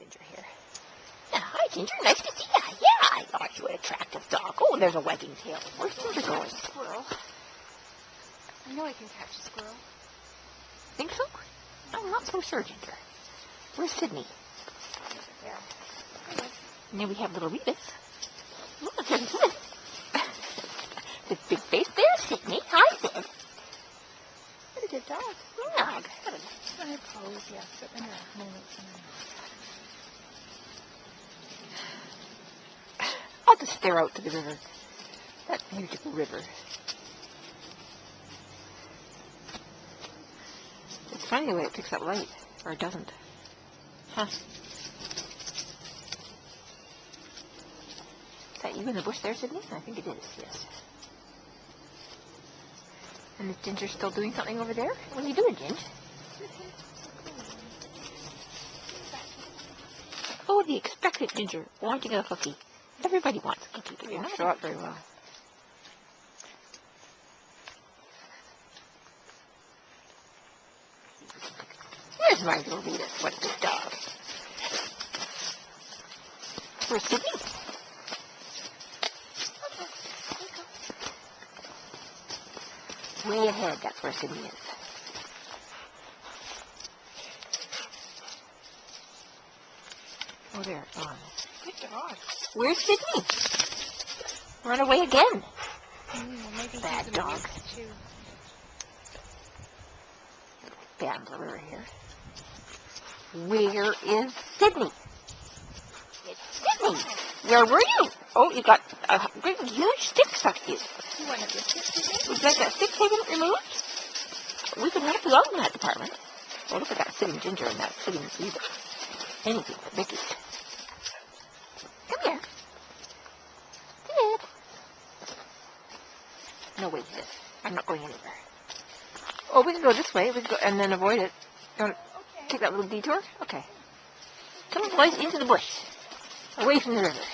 Ginger here. Yeah, hi, Ginger. Nice to see you. Yeah, I thought you an attractive dog. Oh, there's a wagging tail. Where's Ginger going? Squirrel. I know I can catch a squirrel. Think so? I'm not so sure, Ginger. Where's Sydney? There. And then we have little Rebus. Look, there's Rebus. This big face there, Sydney. Hi, Sid. What a good dog. Dog. I pose, yeah, but in a moment. I'll just stare out to the river. That beautiful river. It's funny the way it picks up light, or it doesn't. Huh. Is that you in the bush there, Sydney? I think it is, yes. And is Ginger still doing something over there? What are you doing, Ginger? Oh, the expected Ginger wanting a cookie. Everybody wants a cookie, but you don't show up very well. Where's my little Venus? What a good dog. Where's Sydney? Way ahead, that's where Sydney is. Oh, there. Good dog. Where's Sydney? Run away again. Maybe Bad he's dog. too. Bandler here. Where is Sydney? It's Sydney. Where were you? Oh, you got a big, huge stick stuck to you. You want a biscuit? Would you like that stick taken removed? We can help you out in that department. Oh, look at that sitting Ginger and that sitting Eva. Anything but Mickey. Come here. Sid. No, wait, Sid. I'm not going anywhere. Oh, we can go this way. We can go and then avoid it. You want to take that little detour? Okay. Come on, boys, into the bush. Away from the river.